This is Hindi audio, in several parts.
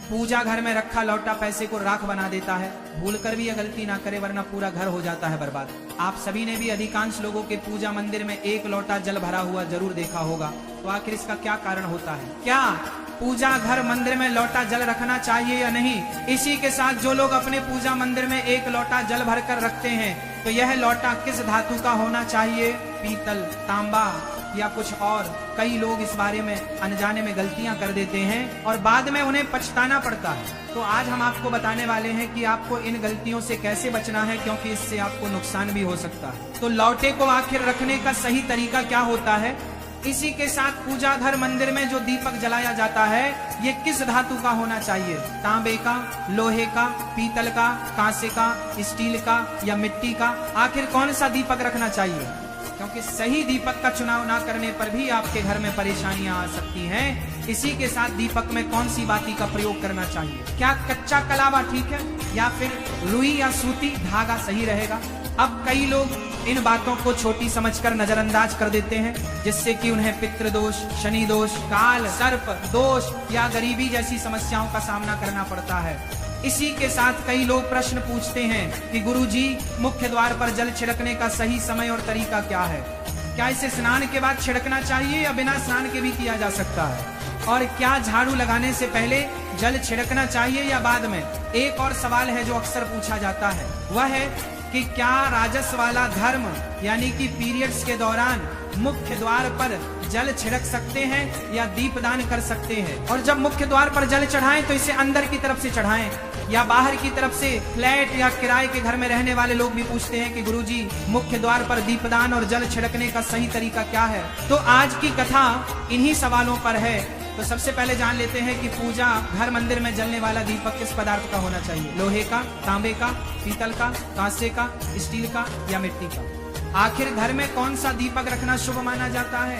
पूजा घर में रखा लौटा पैसे को राख बना देता है। भूल कर भी यह गलती ना करे वरना पूरा घर हो जाता है बर्बाद। आप सभी ने भी अधिकांश लोगों के पूजा मंदिर में एक लोटा जल भरा हुआ जरूर देखा होगा। तो आखिर इसका क्या कारण होता है? क्या पूजा घर मंदिर में लोटा जल रखना चाहिए या नहीं? इसी के साथ जो लोग अपने पूजा मंदिर में एक लोटा जल भर कर रखते हैं तो यह लोटा किस धातु का होना चाहिए? पीतल, तांबा या कुछ और? कई लोग इस बारे में अनजाने में गलतियां कर देते हैं और बाद में उन्हें पछताना पड़ता है। तो आज हम आपको बताने वाले हैं कि आपको इन गलतियों से कैसे बचना है, क्योंकि इससे आपको नुकसान भी हो सकता है। तो लौटे को आखिर रखने का सही तरीका क्या होता है? इसी के साथ पूजा घर मंदिर में जो दीपक जलाया जाता है ये किस धातु का होना चाहिए? तांबे का, लोहे का, पीतल का, कांसे का, स्टील का या मिट्टी का? आखिर कौन सा दीपक रखना चाहिए? क्योंकि सही दीपक का चुनाव ना करने पर भी आपके घर में परेशानियां आ सकती हैं। इसी के साथ दीपक में कौन सी बाती का प्रयोग करना चाहिए? क्या कच्चा कलावा ठीक है या फिर रुई या सूती धागा सही रहेगा? अब कई लोग इन बातों को छोटी समझकर नजरअंदाज कर देते हैं, जिससे कि उन्हें पितृदोष, शनि दोष, काल सर्प दोष या गरीबी जैसी समस्याओं का सामना करना पड़ता है। इसी के साथ कई लोग प्रश्न पूछते हैं कि गुरुजी, मुख्य द्वार पर जल छिड़कने का सही समय और तरीका क्या है? क्या इसे स्नान के बाद छिड़कना चाहिए या बिना स्नान के भी किया जा सकता है? और क्या झाड़ू लगाने से पहले जल छिड़कना चाहिए या बाद में? एक और सवाल है जो अक्सर पूछा जाता है, वह है कि क्या राजस वाला धर्म यानी कि पीरियड्स के दौरान मुख्य द्वार पर जल छिड़क सकते हैं या दीपदान कर सकते हैं? और जब मुख्य द्वार पर जल चढ़ाएं तो इसे अंदर की तरफ से चढ़ाएं या बाहर की तरफ से? फ्लैट या किराए के घर में रहने वाले लोग भी पूछते हैं कि गुरुजी, मुख्य द्वार पर दीपदान और जल छिड़कने का सही तरीका क्या है? तो आज की कथा इन्हीं सवालों पर है। तो सबसे पहले जान लेते हैं कि पूजा घर मंदिर में जलने वाला दीपक किस पदार्थ का होना चाहिए? लोहे का, तांबे का, पीतल का, कांसे का, स्टील का या मिट्टी का? आखिर घर में कौन सा दीपक रखना शुभ माना जाता है?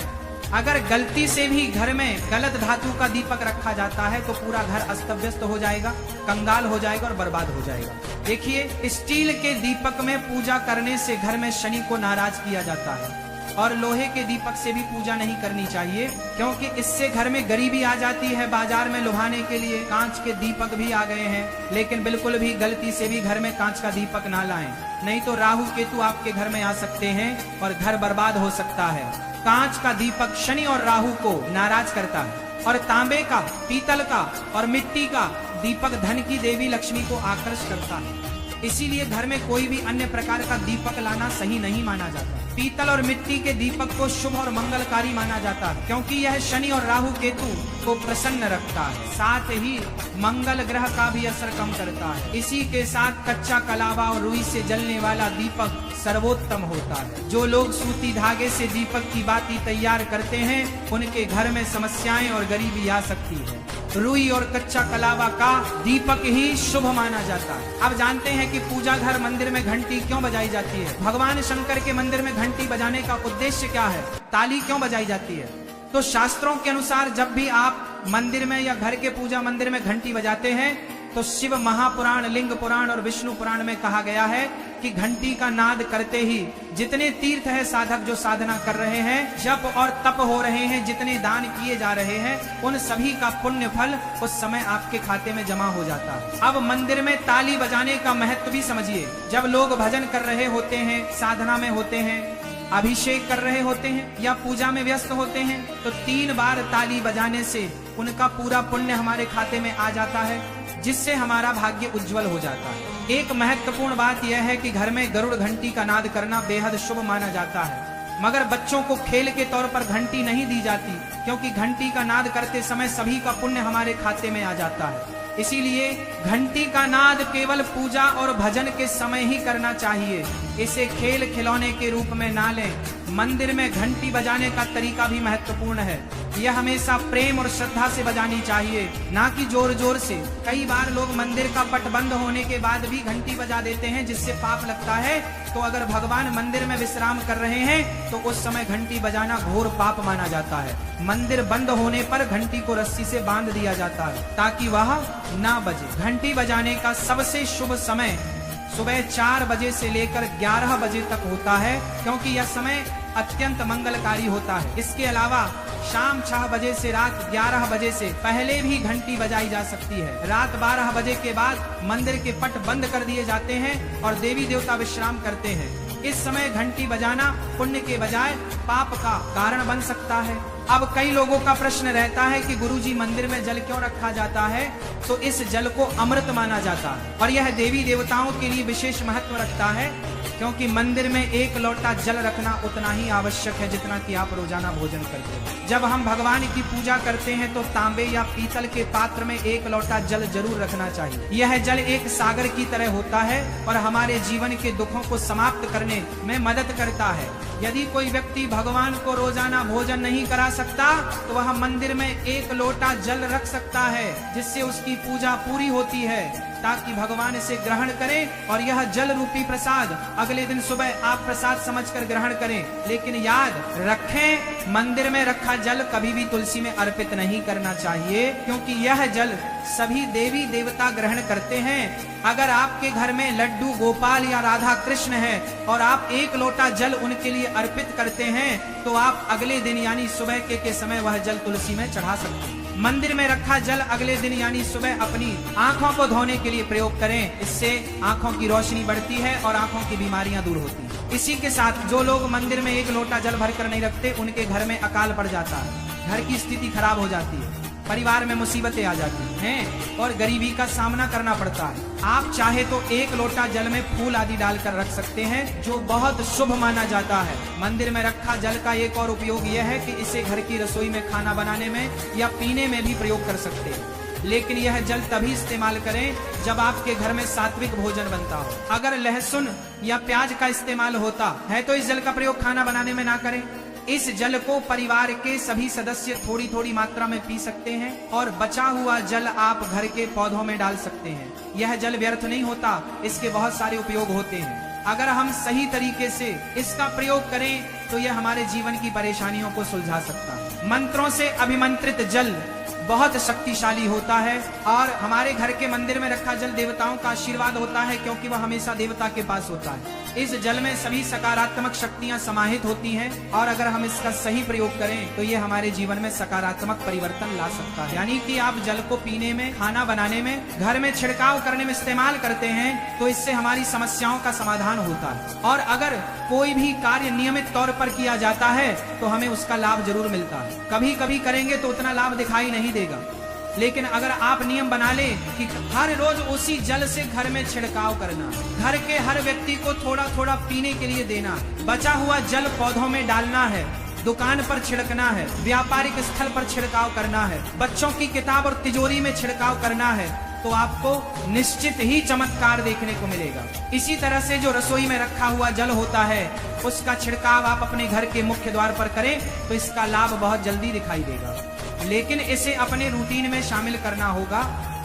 अगर गलती से भी घर में गलत धातु का दीपक रखा जाता है तो पूरा घर अस्त व्यस्त हो जाएगा, कंगाल हो जाएगा और बर्बाद हो जाएगा। देखिए, स्टील के दीपक में पूजा करने से घर में शनि को नाराज किया जाता है और लोहे के दीपक से भी पूजा नहीं करनी चाहिए, क्योंकि इससे घर में गरीबी आ जाती है। बाजार में लुभाने के लिए कांच के दीपक भी आ गए हैं, लेकिन बिल्कुल भी गलती से भी घर में कांच का दीपक ना लाएं, नहीं तो राहु केतु आपके घर में आ सकते हैं और घर बर्बाद हो सकता है। कांच का दीपक शनि और राहु को नाराज करता है और तांबे का, पीतल का और मिट्टी का दीपक धन की देवी लक्ष्मी को आकर्षित करता है। इसीलिए घर में कोई भी अन्य प्रकार का दीपक लाना सही नहीं माना जाता। पीतल और मिट्टी के दीपक को शुभ और मंगलकारी माना जाता है, क्योंकि यह शनि और राहु केतु को प्रसन्न रखता है, साथ ही मंगल ग्रह का भी असर कम करता है। इसी के साथ कच्चा कलावा और रुई से जलने वाला दीपक सर्वोत्तम होता है। जो लोग सूती धागे से दीपक की बाती तैयार करते हैं उनके घर में समस्याएं और गरीबी आ सकती है। रुई और कच्चा कलावा का दीपक ही शुभ माना जाता है। अब जानते हैं कि पूजा घर मंदिर में घंटी क्यों बजाई जाती है? भगवान शंकर के मंदिर में घंटी बजाने का उद्देश्य क्या है? ताली क्यों बजाई जाती है? तो शास्त्रों के अनुसार जब भी आप मंदिर में या घर के पूजा मंदिर में घंटी बजाते हैं तो शिव महापुराण, लिंग पुराण और विष्णु पुराण में कहा गया है कि घंटी का नाद करते ही जितने तीर्थ है साधक जो साधना कर रहे हैं, जप और तप हो रहे हैं, जितने दान किए जा रहे हैं, उन सभी का पुण्य फल उस समय आपके खाते में जमा हो जाता है। अब मंदिर में ताली बजाने का महत्व भी समझिए। जब लोग भजन कर रहे होते हैं, साधना में होते हैं, अभिषेक कर रहे होते हैं या पूजा में व्यस्त होते हैं तो 3 बार ताली बजाने से उनका पूरा पुण्य हमारे खाते में आ जाता है, जिससे हमारा भाग्य उज्जवल हो जाता है। एक महत्वपूर्ण बात यह है कि घर में गरुड़ घंटी का नाद करना बेहद शुभ माना जाता है, मगर बच्चों को खेल के तौर पर घंटी नहीं दी जाती, क्योंकि घंटी का नाद करते समय सभी का पुण्य हमारे खाते में आ जाता है। इसीलिए घंटी का नाद केवल पूजा और भजन के समय ही करना चाहिए, इसे खेल खिलौने के रूप में ना लें। मंदिर में घंटी बजाने का तरीका भी महत्वपूर्ण है। यह हमेशा प्रेम और श्रद्धा से बजानी चाहिए, ना कि जोर जोर से। कई बार लोग मंदिर का पट बंद होने के बाद भी घंटी बजा देते हैं, जिससे पाप लगता है। तो अगर भगवान मंदिर में विश्राम कर रहे हैं तो उस समय घंटी बजाना घोर पाप माना जाता है। मंदिर बंद होने पर घंटी को रस्सी से बांध दिया जाता है ताकि वह ना बजे। घंटी बजाने का सबसे शुभ समय सुबह 4 बजे से लेकर 11 बजे तक होता है, क्योंकि यह समय अत्यंत मंगलकारी होता है। इसके अलावा शाम 6 बजे से रात 11 बजे से पहले भी घंटी बजाई जा सकती है। रात 12 बजे के बाद मंदिर के पट बंद कर दिए जाते हैं और देवी देवता विश्राम करते हैं। इस समय घंटी बजाना पुण्य के बजाय पाप का कारण बन सकता है। अब कई लोगों का प्रश्न रहता है कि गुरुजी मंदिर में जल क्यों रखा जाता है? तो इस जल को अमृत माना जाता है और यह देवी देवताओं के लिए विशेष महत्व रखता है, क्योंकि मंदिर में 1 लोटा जल रखना उतना ही आवश्यक है जितना कि आप रोजाना भोजन करते हैं। जब हम भगवान की पूजा करते हैं तो तांबे या पीतल के पात्र में 1 लोटा जल जरूर रखना चाहिए। यह जल एक सागर की तरह होता है और हमारे जीवन के दुखों को समाप्त करने में मदद करता है। यदि कोई व्यक्ति भगवान को रोजाना भोजन नहीं करा सकता तो वह मंदिर में 1 लोटा जल रख सकता है, जिससे उसकी पूजा पूरी होती है, ताकि भगवान इसे ग्रहण करें और यह जल रूपी प्रसाद अगले दिन सुबह आप प्रसाद समझकर ग्रहण करें। लेकिन याद रखें, मंदिर में रखा जल कभी भी तुलसी में अर्पित नहीं करना चाहिए, क्योंकि यह जल सभी देवी देवता ग्रहण करते हैं। अगर आपके घर में लड्डू गोपाल या राधा कृष्ण है और आप 1 लोटा जल उनके लिए अर्पित करते हैं तो आप अगले दिन यानी सुबह के समय वह जल तुलसी में चढ़ा सकते हैं। मंदिर में रखा जल अगले दिन यानी सुबह अपनी आंखों को धोने के लिए प्रयोग करें। इससे आंखों की रोशनी बढ़ती है और आंखों की बीमारियां दूर होती हैं। इसी के साथ जो लोग मंदिर में 1 लोटा जल भरकर नहीं रखते, उनके घर में अकाल पड़ जाता है, घर की स्थिति खराब हो जाती है, परिवार में मुसीबतें आ जाती हैं और गरीबी का सामना करना पड़ता है। आप चाहे तो 1 लोटा जल में फूल आदि डालकर रख सकते हैं, जो बहुत शुभ माना जाता है। मंदिर में रखा जल का एक और उपयोग यह है कि इसे घर की रसोई में खाना बनाने में या पीने में भी प्रयोग कर सकते हैं। लेकिन यह जल तभी इस्तेमाल करें जब आपके घर में सात्विक भोजन बनता हो। अगर लहसुन या प्याज का इस्तेमाल होता है तो इस जल का प्रयोग खाना बनाने में ना करें। इस जल को परिवार के सभी सदस्य थोड़ी थोड़ी मात्रा में पी सकते हैं और बचा हुआ जल आप घर के पौधों में डाल सकते हैं। यह जल व्यर्थ नहीं होता, इसके बहुत सारे उपयोग होते हैं। अगर हम सही तरीके से इसका प्रयोग करें तो यह हमारे जीवन की परेशानियों को सुलझा सकता है। मंत्रों से अभिमंत्रित जल बहुत शक्तिशाली होता है और हमारे घर के मंदिर में रखा जल देवताओं का आशीर्वाद होता है, क्योंकि वह हमेशा देवता के पास होता है। इस जल में सभी सकारात्मक शक्तियां समाहित होती हैं और अगर हम इसका सही प्रयोग करें तो ये हमारे जीवन में सकारात्मक परिवर्तन ला सकता है। यानी कि आप जल को पीने में, खाना बनाने में, घर में छिड़काव करने में इस्तेमाल करते हैं तो इससे हमारी समस्याओं का समाधान होता है। और अगर कोई भी कार्य नियमित तौर पर किया जाता है तो हमें उसका लाभ जरूर मिलता है। कभी कभी करेंगे तो उतना लाभ दिखाई नहीं देगा, लेकिन अगर आप नियम बना ले कि हर रोज उसी जल से घर में छिड़काव करना, घर के हर व्यक्ति को थोड़ा थोड़ा पीने के लिए देना, बचा हुआ जल पौधों में डालना है, दुकान पर छिड़कना है, व्यापारिक स्थल पर छिड़काव करना है, बच्चों की किताब और तिजोरी में छिड़काव करना है, तो आपको निश्चित ही चमत्कार देखने को मिलेगा। इसी तरह से जो रसोई में रखा हुआ जल होता है उसका छिड़काव आप अपने घर के मुख्य द्वार पर करें तो इसका लाभ बहुत जल्दी दिखाई देगा। लेकिन इसे अपने रूटीन में शामिल करना होगा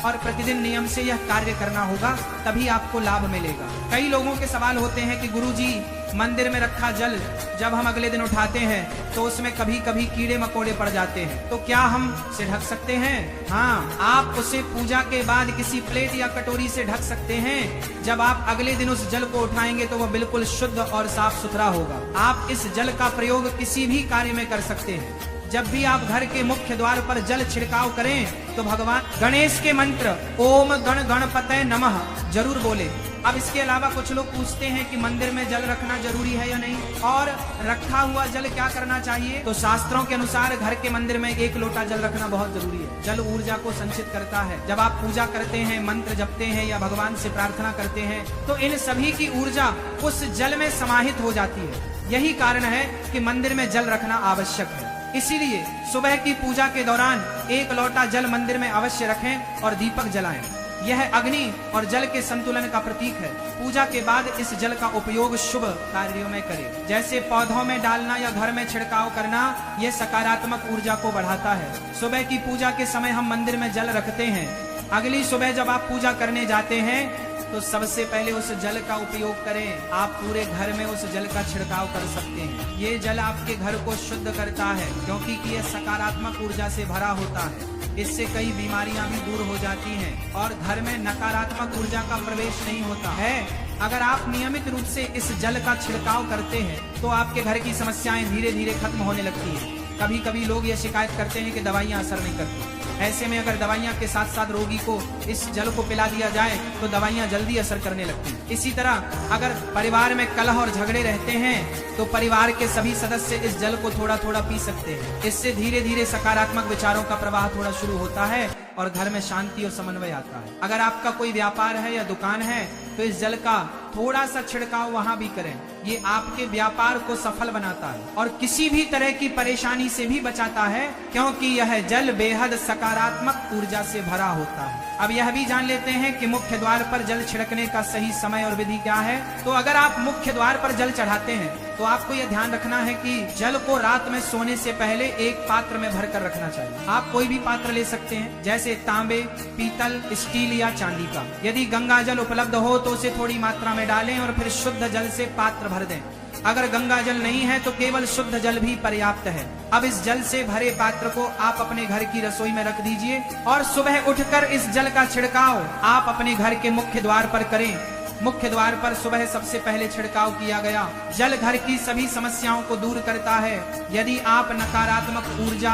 और प्रतिदिन नियम से यह कार्य करना होगा, तभी आपको लाभ मिलेगा। कई लोगों के सवाल होते हैं कि गुरुजी मंदिर में रखा जल जब हम अगले दिन उठाते हैं तो उसमें कभी कभी कीड़े मकोड़े पड़ जाते हैं, तो क्या हम उसे ढक सकते हैं? हाँ, आप उसे पूजा के बाद किसी प्लेट या कटोरी से ढक सकते हैं। जब आप अगले दिन उस जल को उठाएंगे तो वह बिल्कुल शुद्ध और साफ सुथरा होगा। आप इस जल का प्रयोग किसी भी कार्य में कर सकते हैं। जब भी आप घर के मुख्य द्वार पर जल छिड़काव करें तो भगवान गणेश के मंत्र ओम गण गणपतये नमः जरूर बोले। अब इसके अलावा कुछ लोग पूछते हैं कि मंदिर में जल रखना जरूरी है या नहीं, और रखा हुआ जल क्या करना चाहिए? तो शास्त्रों के अनुसार घर के मंदिर में 1 लोटा जल रखना बहुत जरूरी है। जल ऊर्जा को संचित करता है। जब आप पूजा करते हैं, मंत्र जपते हैं या भगवान से प्रार्थना करते हैं तो इन सभी की ऊर्जा उस जल में समाहित हो जाती है। यही कारण है कि मंदिर में जल रखना आवश्यक है। इसीलिए सुबह की पूजा के दौरान 1 लोटा जल मंदिर में अवश्य रखें और दीपक जलाएं। यह अग्नि और जल के संतुलन का प्रतीक है। पूजा के बाद इस जल का उपयोग शुभ कार्यों में करें, जैसे पौधों में डालना या घर में छिड़काव करना। यह सकारात्मक ऊर्जा को बढ़ाता है। सुबह की पूजा के समय हम मंदिर में जल रखते हैं। अगली सुबह जब आप पूजा करने जाते हैं तो सबसे पहले उस जल का उपयोग करें। आप पूरे घर में उस जल का छिड़काव कर सकते हैं। ये जल आपके घर को शुद्ध करता है, क्योंकि यह सकारात्मक ऊर्जा से भरा होता है। इससे कई बीमारियां भी दूर हो जाती हैं और घर में नकारात्मक ऊर्जा का प्रवेश नहीं होता है। अगर आप नियमित रूप से इस जल का छिड़काव करते हैं तो आपके घर की समस्याएं धीरे धीरे खत्म होने लगती हैं। कभी कभी लोग ये शिकायत करते हैं कि दवाइयां असर नहीं करती। ऐसे में अगर दवाइयां के साथ साथ रोगी को इस जल को पिला दिया जाए तो दवाइयां जल्दी असर करने लगती हैं। इसी तरह अगर परिवार में कलह और झगड़े रहते हैं तो परिवार के सभी सदस्य इस जल को थोड़ा थोड़ा पी सकते हैं। इससे धीरे धीरे सकारात्मक विचारों का प्रवाह थोड़ा शुरू होता है और घर में शांति और समन्वय आता है। अगर आपका कोई व्यापार है या दुकान है तो इस जल का थोड़ा सा छिड़काव वहां भी करें। ये आपके व्यापार को सफल बनाता है और किसी भी तरह की परेशानी से भी बचाता है, क्योंकि यह जल बेहद सकारात्मक ऊर्जा से भरा होता है। अब यह भी जान लेते हैं कि मुख्य द्वार पर जल छिड़कने का सही समय और विधि क्या है। तो अगर आप मुख्य द्वार पर जल चढ़ाते हैं तो आपको यह ध्यान रखना है कि जल को रात में सोने से पहले एक पात्र में भरकर रखना चाहिए। आप कोई भी पात्र ले सकते हैं, जैसे तांबे, पीतल, स्टील या चांदी का। यदि गंगा जल उपलब्ध हो तो उसे थोड़ी मात्रा में डालें और फिर शुद्ध जल से पात्र भर दें। अगर गंगा जल नहीं है तो केवल शुद्ध जल भी पर्याप्त है। अब इस जल से भरे पात्र को आप अपने घर की रसोई में रख दीजिए और सुबह उठकर इस जल का छिड़काव आप अपने घर के मुख्य द्वार पर करें। मुख्य द्वार पर सुबह सबसे पहले छिड़काव किया गया जल घर की सभी समस्याओं को दूर करता है। यदि आप नकारात्मक ऊर्जा,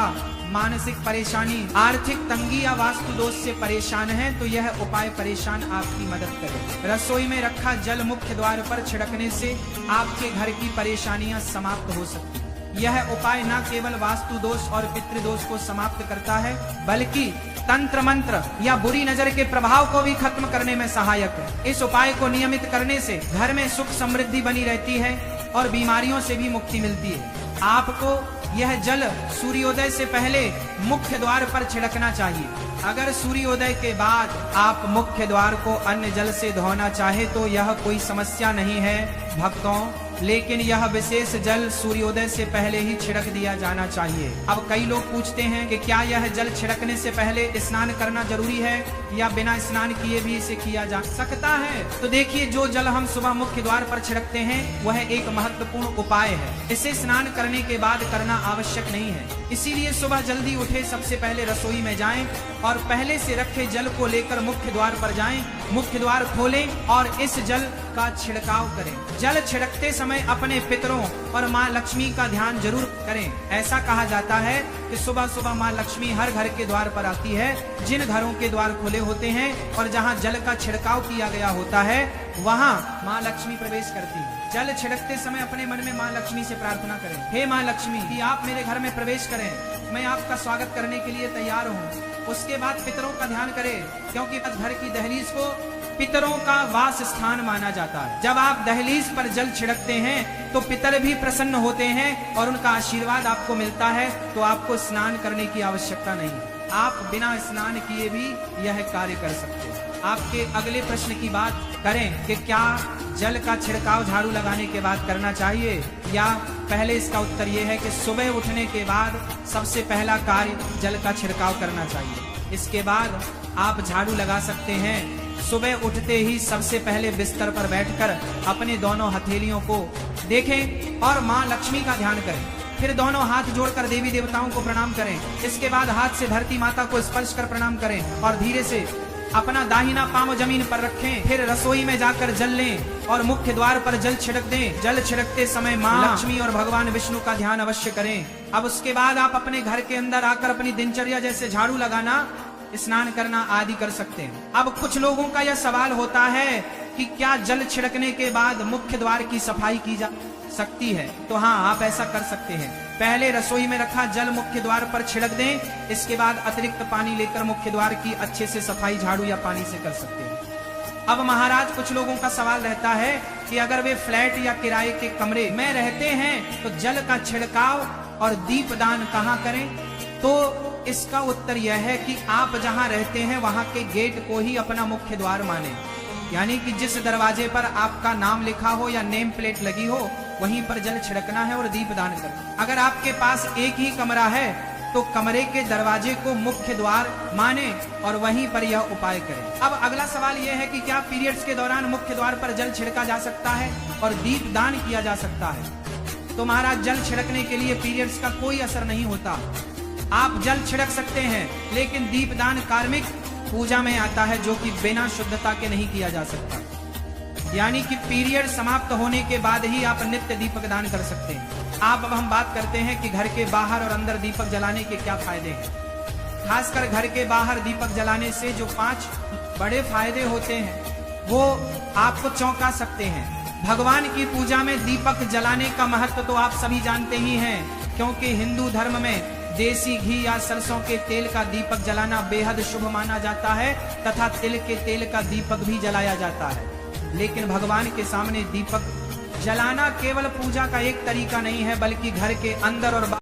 मानसिक परेशानी, आर्थिक तंगी या वास्तु दोष से परेशान हैं तो यह उपाय परेशान आपकी मदद करे। रसोई में रखा जल मुख्य द्वार पर छिड़कने से आपके घर की परेशानियां समाप्त हो सकती हैं। यह उपाय न केवल वास्तु दोष और पितृदोष को समाप्त करता है बल्कि तंत्र मंत्र या बुरी नजर के प्रभाव को भी खत्म करने में सहायक है। इस उपाय को नियमित करने से घर में सुख समृद्धि बनी रहती है और बीमारियों से भी मुक्ति मिलती है। आपको यह जल सूर्योदय से पहले मुख्य द्वार पर छिड़कना चाहिए। अगर सूर्योदय के बाद आप मुख्य द्वार को अन्य जल से धोना चाहे तो यह कोई समस्या नहीं है भक्तों, लेकिन यह विशेष जल सूर्योदय से पहले ही छिड़क दिया जाना चाहिए। अब कई लोग पूछते हैं कि क्या यह जल छिड़कने से पहले स्नान करना जरूरी है या बिना स्नान किए भी इसे किया जा सकता है। तो देखिए, जो जल हम सुबह मुख्य द्वार पर छिड़कते हैं वह एक महत्वपूर्ण उपाय है। इसे स्नान करने के बाद करना आवश्यक नहीं है। इसीलिए सुबह जल्दी उठे, सबसे पहले रसोई में जाएं और पहले से रखे जल को लेकर मुख्य द्वार पर जाएं। मुख्य द्वार खोलें और इस जल का छिड़काव करें। जल छिड़कते समय अपने पितरों और माँ लक्ष्मी का ध्यान जरूर करें। ऐसा कहा जाता है कि सुबह सुबह माँ लक्ष्मी हर घर के द्वार पर आती है। जिन घरों के द्वार खुले होते हैं और जहाँ जल का छिड़काव किया गया होता है वहाँ माँ लक्ष्मी प्रवेश करती है। जल छिड़कते समय अपने मन में माँ लक्ष्मी से प्रार्थना करें, हे माँ लक्ष्मी कि आप मेरे घर में प्रवेश करें, मैं आपका स्वागत करने के लिए तैयार हूँ। उसके बाद पितरों का ध्यान करें, क्योंकि घर की दहलीज को पितरों का वास स्थान माना जाता है। जब आप दहलीज पर जल छिड़कते हैं तो पितर भी प्रसन्न होते हैं और उनका आशीर्वाद आपको मिलता है। तो आपको स्नान करने की आवश्यकता नहीं, आप बिना स्नान किए भी यह कार्य कर सकते हैं। आपके अगले प्रश्न की बात करें कि क्या जल का छिड़काव झाड़ू लगाने के बाद करना चाहिए या पहले, इसका उत्तर यह है कि सुबह उठने के बाद सबसे पहला कार्य जल का छिड़काव करना चाहिए। इसके बाद आप झाड़ू लगा सकते हैं। सुबह उठते ही सबसे पहले बिस्तर पर बैठकर अपने दोनों हथेलियों को देखें और माँ लक्ष्मी का ध्यान करें। फिर दोनों हाथ जोड़कर देवी देवताओं को प्रणाम करें। इसके बाद हाथ से धरती माता को स्पर्श कर प्रणाम करें और धीरे से अपना दाहिना पांव जमीन पर रखें। फिर रसोई में जाकर जल लें और मुख्य द्वार पर जल छिड़क दें। जल छिड़कते समय माँ लक्ष्मी और भगवान विष्णु का ध्यान अवश्य करें। अब उसके बाद आप अपने घर के अंदर आकर अपनी दिनचर्या जैसे झाड़ू लगाना, स्नान करना आदि कर सकते हैं। अब कुछ लोगों का यह सवाल होता है कि क्या जल छिड़कने के बाद मुख्य द्वार की सफाई की जा सकती है? तो हाँ, आप ऐसा कर सकते हैं। पहले रसोई में रखा जल मुख्य द्वार पर छिड़क दें। इसके बाद अतिरिक्त पानी लेकर मुख्य द्वार की अच्छे से सफाई झाड़ू या पानी से कर सकते हैं। अब महाराज, कुछ लोगों का सवाल रहता है कि अगर वे फ्लैट या किराए के कमरे में रहते हैं तो जल का छिड़काव और दीपदान कहाँ करें? तो इसका उत्तर यह है कि आप जहां रहते हैं वहां के गेट को ही अपना मुख्य द्वार माने। यानी कि जिस दरवाजे पर आपका नाम लिखा हो या नेम प्लेट लगी हो वहीं पर जल छिड़कना है और दीपदान करना। अगर आपके पास एक ही कमरा है तो कमरे के दरवाजे को मुख्य द्वार माने और वहीं पर यह उपाय करें। अब अगला सवाल यह है कि क्या पीरियड्स के दौरान मुख्य द्वार पर जल छिड़का जा सकता है और दीपदान किया जा सकता है? तो महाराज, जल छिड़कने के लिए पीरियड्स का कोई असर नहीं होता। आप जल छिड़क सकते हैं, लेकिन दीपदान कार्मिक पूजा में आता है जो कि बिना शुद्धता के नहीं किया जा सकता। यानी कि पीरियड समाप्त होने के बाद ही आप नित्य दीपक दान कर सकते हैं। अब हम बात करते हैं कि घर के बाहर और अंदर दीपक जलाने के क्या फायदे हैं। खासकर घर के बाहर दीपक जलाने से जो 5 बड़े फायदे होते हैं वो आपको चौंका सकते हैं। भगवान की पूजा में दीपक जलाने का महत्व तो आप सभी जानते ही हैं, क्योंकि हिंदू धर्म में देसी घी या सरसों के तेल का दीपक जलाना बेहद शुभ माना जाता है तथा तिल के तेल का दीपक भी जलाया जाता है। लेकिन भगवान के सामने दीपक जलाना केवल पूजा का एक तरीका नहीं है, बल्कि घर के अंदर और